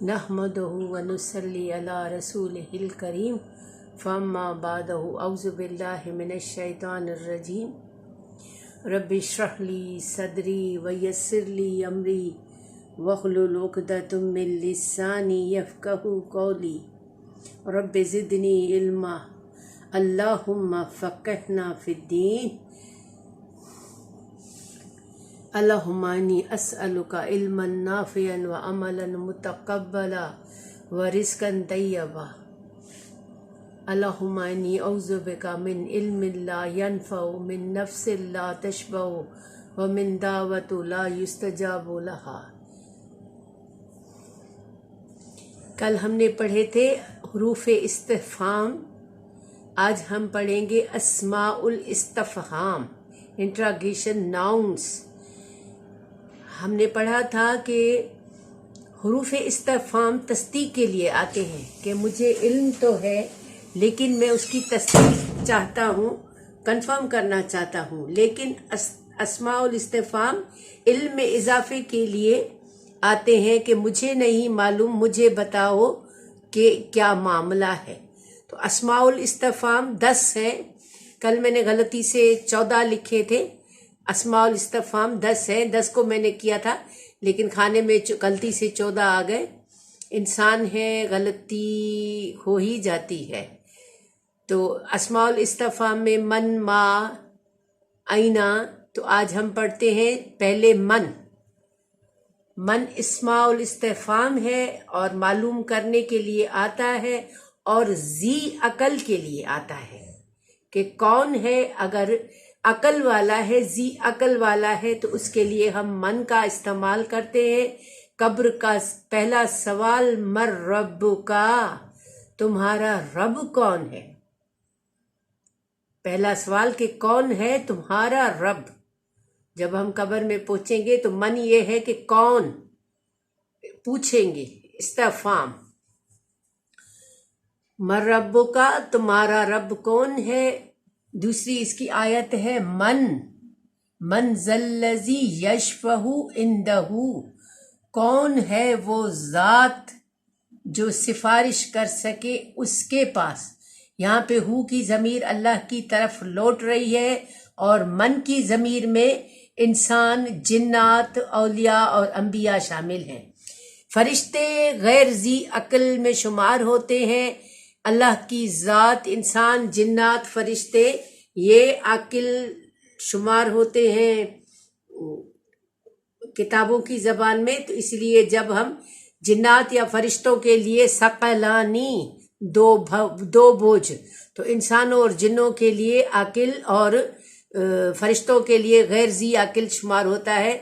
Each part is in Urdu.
نحمدہ ونصلی علی رسولہ الکریم فاما بعد اعوذ باللہ من الشیطان الرجیم رب اشرح لی صدری ویسر لی امری واحلل عقدۃ من لسانی یفقہوا قولی رب زدنی علما اللہم فقہنا فی الدین اللہم انی اسألک علما نافعا وعملا متقبلا ورزقا طیبا اللہم انی اعوذ بک من علم لا ینفع من نفس لا تشبع ومن دعوت لا یستجاب لہا۔ کل ہم نے پڑھے تھے حروف استفہام، آج ہم پڑھیں گے اسماء الاستفہام، انٹراگیشن ناؤنس۔ ہم نے پڑھا تھا کہ حروف استفہام تصدیق کے لیے آتے ہیں کہ مجھے علم تو ہے لیکن میں اس کی تصدیق چاہتا ہوں، کنفرم کرنا چاہتا ہوں، لیکن اسماء الاستفہام علم میں اضافے کے لیے آتے ہیں کہ مجھے نہیں معلوم، مجھے بتاؤ کہ کیا معاملہ ہے۔ تو اسماء الاستفہام 10 ہیں، کل میں نے غلطی سے 14 لکھے تھے، اسماء الاستفہام 10 ہیں، 10 کو میں نے کیا تھا لیکن کھانے میں غلطی سے 14 آ گئے۔ انسان ہے، غلطی ہو ہی جاتی ہے۔ تو اسماء الاستفہام میں من، ما، اینا، تو آج ہم پڑھتے ہیں پہلے من۔ من اسماء الاستفہام ہے اور معلوم کرنے کے لیے آتا ہے اور ذی عقل کے لیے آتا ہے کہ کون ہے، اگر عقل والا ہے، ذی عقل والا ہے تو اس کے لیے ہم من کا استعمال کرتے ہیں۔ قبر کا پہلا سوال مر رب کا، تمہارا رب کون ہے؟ پہلا سوال کہ کون ہے تمہارا رب۔ جب ہم قبر میں پہنچیں گے تو من یہ ہے کہ کون پوچھیں گے، استفہام۔ مر رب کا، تمہارا رب کون ہے۔ دوسری اس کی آیت ہے من ذی یشفع عندہ، کون ہے وہ ذات جو سفارش کر سکے اس کے پاس۔ یہاں پہ ہو کی ضمیر اللہ کی طرف لوٹ رہی ہے اور من کی ضمیر میں انسان، جنات، اولیاء اور انبیاء شامل ہیں۔ فرشتے غیر ذی عقل میں شمار ہوتے ہیں، اللہ کی ذات، انسان، جنات، فرشتے یہ عاقل شمار ہوتے ہیں کتابوں کی زبان میں۔ تو اس لیے جب ہم جنات یا فرشتوں کے لیے ثقلانی، دو بوجھ، تو انسانوں اور جنوں کے لیے عاقل اور فرشتوں کے لیے غیر ذی عقل شمار ہوتا ہے۔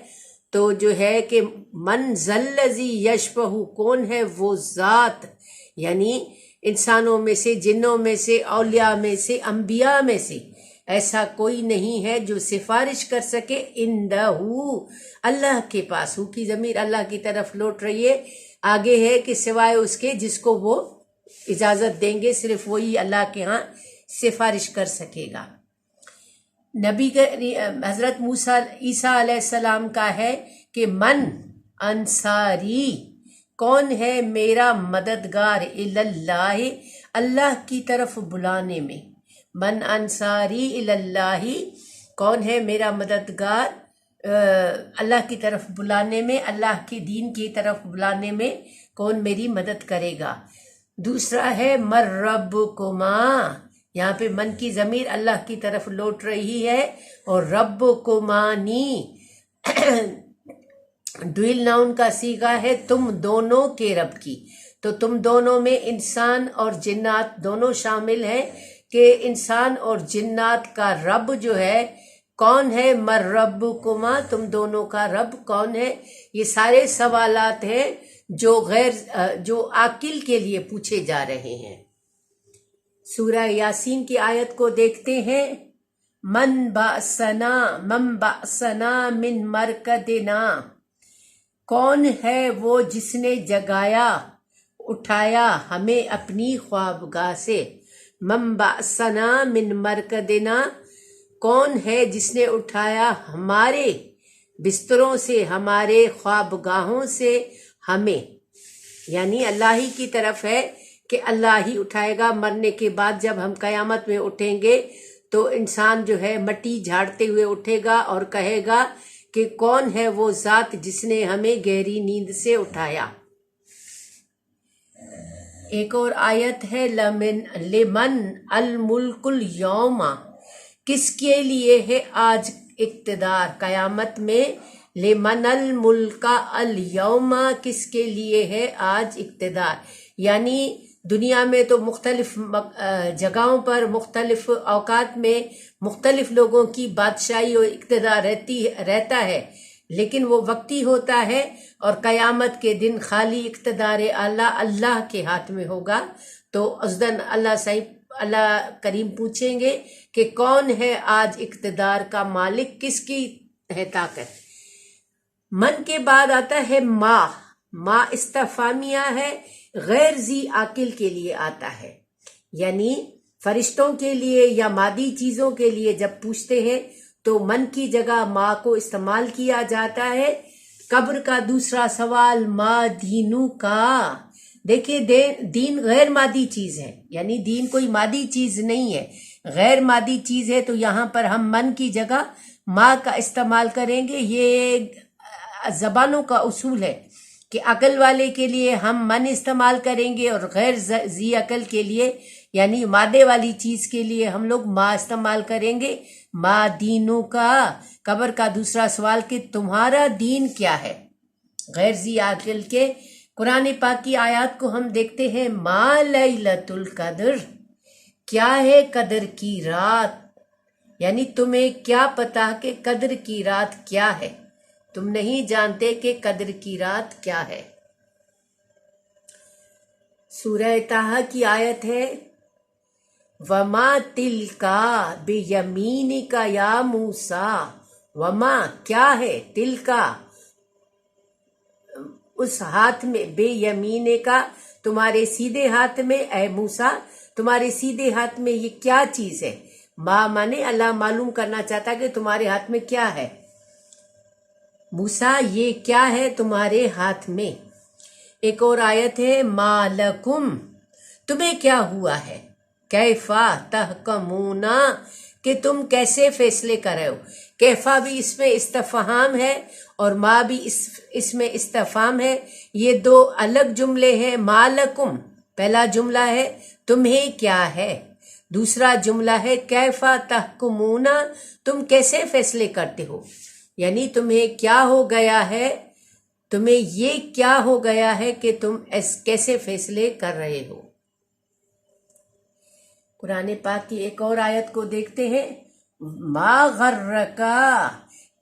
تو جو ہے کہ من ذی یشفع، کون ہے وہ ذات، یعنی انسانوں میں سے، جنوں میں سے، اولیاء میں سے، انبیاء میں سے ایسا کوئی نہیں ہے جو سفارش کر سکے عندہ، اللہ کے پاس۔ ہو کی ضمیر اللہ کی طرف لوٹ رہی ہے، آگے ہے کہ سوائے اس کے جس کو وہ اجازت دیں گے، صرف وہی اللہ کے ہاں سفارش کر سکے گا۔ نبی حضرت عیسیٰ علیہ السلام کا ہے کہ من انصاری، کون ہے میرا مددگار، اللہ، اللہ کی طرف بلانے میں۔ من انصاری اللہ، کون ہے میرا مددگار اللہ کی طرف بلانے میں، اللہ کے دین کی طرف بلانے میں کون میری مدد کرے گا۔ دوسرا ہے مر ربکما، یہاں پہ من کی ضمیر اللہ کی طرف لوٹ رہی ہے اور ربکمانی ڈویل ناؤن کا صیغہ ہے تم دونوں کے رب کی۔ تو تم دونوں میں انسان اور جنات دونوں شامل ہیں کہ انسان اور جنات کا رب جو ہے کون ہے، مر ربکما، تم دونوں کا رب کون ہے۔ یہ سارے سوالات ہیں جو عاقل کے لیے پوچھے جا رہے ہیں۔ سورہ یاسین کی آیت کو دیکھتے ہیں، من بعثنا من مرقدنا، کون ہے وہ جس نے جگایا، اٹھایا ہمیں اپنی خوابگاہ سے۔ من بعثنا من مرقدنا، کون ہے جس نے اٹھایا ہمارے بستروں سے، ہمارے خوابگاہوں سے ہمیں۔ یعنی اللہ ہی کی طرف ہے کہ اللہ ہی اٹھائے گا. مرنے کے بعد جب ہم قیامت میں اٹھیں گے تو انسان جو ہے مٹی جھاڑتے ہوئے اٹھے گا اور کہے گا کہ کون ہے وہ ذات جس نے ہمیں گہری نیند سے اٹھایا. ایک اور آیت ہے لمن الملک اليوم، کس کے لیے ہے آج اقتدار قیامت میں. لمن الملک اليوم، کس کے لیے ہے آج اقتدار. یعنی دنیا میں تو مختلف جگہوں پر مختلف اوقات میں مختلف لوگوں کی بادشاہی اور اقتدار رہتا ہے، لیکن وہ وقتی ہوتا ہے اور قیامت کے دن خالی اقتدار اللہ کے ہاتھ میں ہوگا. تو اس دن اللہ کریم پوچھیں گے کہ کون ہے آج اقتدار کا مالک، کس کی ہے طاقت. من کے بعد آتا ہے ما استفہامیہ ہے، غیر ذی عقل کے لیے آتا ہے. یعنی فرشتوں کے لیے یا مادی چیزوں کے لیے جب پوچھتے ہیں تو من کی جگہ ما کو استعمال کیا جاتا ہے. قبر کا دوسرا سوال ما دینو کا. دیکھیے دین غیر مادی چیز ہے، یعنی دین کوئی مادی چیز نہیں ہے، غیر مادی چیز ہے. تو یہاں پر ہم من کی جگہ ما کا استعمال کریں گے. یہ زبانوں کا اصول ہے کہ عقل والے کے لیے ہم من استعمال کریں گے اور غیر ذی عقل کے لیے یعنی مادے والی چیز کے لیے ہم لوگ ما استعمال کریں گے. ما دینوں کا، قبر کا دوسرا سوال کہ تمہارا دین کیا ہے. غیر ذی عقل کے قرآن پاک کی آیات کو ہم دیکھتے ہیں. ما لیلۃ القدر، کیا ہے قدر کی رات. یعنی تمہیں کیا پتا کہ قدر کی رات کیا ہے، تم نہیں جانتے کہ قدر کی رات کیا ہے. سورہ طٰہٰ کی آیت ہے وما تلکا بیمینک یا موسیٰ. وما کیا ہے، تلکا اس ہاتھ میں، بے یمینہ کا تمہارے سیدھے ہاتھ میں، اے موسیٰ تمہارے سیدھے ہاتھ میں یہ کیا چیز ہے. مانے اللہ معلوم کرنا چاہتا کہ تمہارے ہاتھ میں کیا ہے. موسیٰ یہ کیا ہے تمہارے ہاتھ میں. ایک اور آیت ہے ما لکم، تمہیں کیا ہوا ہے. کیفا تحکمون، کہ تم کیسے فیصلے کر رہے ہو. کیفا بھی اس میں استفہام ہے اور ما بھی اس میں استفہام ہے. یہ دو الگ جملے ہیں. ما لکم پہلا جملہ ہے تمہیں کیا ہے، دوسرا جملہ ہے کیفا تحکمون، تم کیسے فیصلے کرتے ہو. یعنی تمہیں کیا ہو گیا ہے، تمہیں یہ کیا ہو گیا ہے کہ تم کیسے فیصلے کر رہے ہو. قرآن پاک کی ایک اور آیت کو دیکھتے ہیں. ما غرکا،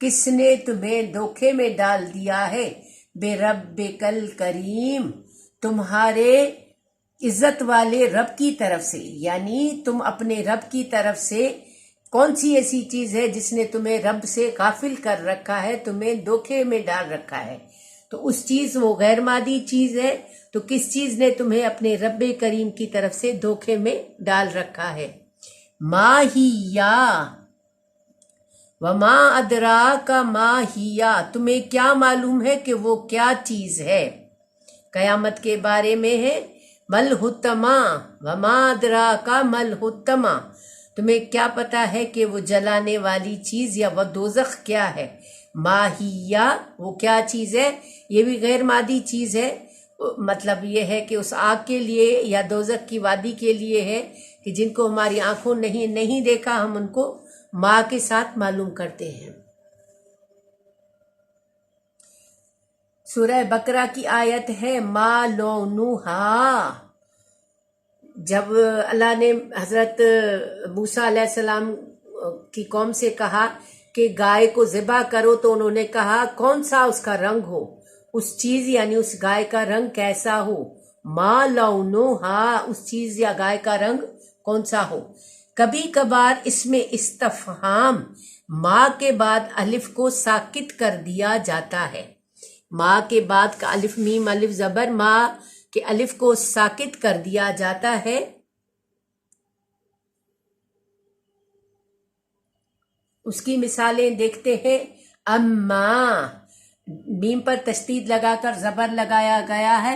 کس نے تمہیں دھوکے میں ڈال دیا ہے. بے ربک الکریم، تمہارے عزت والے رب کی طرف سے. یعنی تم اپنے رب کی طرف سے کون سی ایسی چیز ہے جس نے تمہیں رب سے غافل کر رکھا ہے، تمہیں دھوکے میں ڈال رکھا ہے. تو اس چیز وہ غیر مادی چیز ہے. تو کس چیز نے تمہیں اپنے رب کریم کی طرف سے دھوکے میں ڈال رکھا ہے. ما ہیا وما ادراک ما ہیا، تمہیں کیا معلوم ہے کہ وہ کیا چیز ہے. قیامت کے بارے میں ہے مل حتما وما ادراک مل حتما، تمہیں کیا پتا ہے کہ وہ جلانے والی چیز یا وہ دوزخ کیا ہے. ماہیا وہ کیا چیز ہے، یہ بھی غیر مادی چیز ہے. مطلب یہ ہے کہ اس آگ کے لیے یا دوزخ کی وادی کے لیے ہے کہ جن کو ہماری آنکھوں نہیں دیکھا، ہم ان کو ماں کے ساتھ معلوم کرتے ہیں. سورہ بقرہ کی آیت ہے ما لونہا. جب اللہ نے حضرت موسیٰ علیہ السلام کی قوم سے کہا کہ گائے کو ذبح کرو تو انہوں نے کہا کون سا اس کا رنگ ہو، اس چیز یعنی اس گائے کا رنگ کیسا ہو. ما لونہا، اس چیز یا گائے کا رنگ کون سا ہو. کبھی کبھار اس میں استفہام ما کے بعد الف کو ساکت کر دیا جاتا ہے. ما کے بعد کا الف میم الف زبر ما کہ الف کو ساکت کر دیا جاتا ہے. اس کی مثالیں دیکھتے ہیں. اما، میم پر تشدید لگا کر زبر لگایا گیا ہے.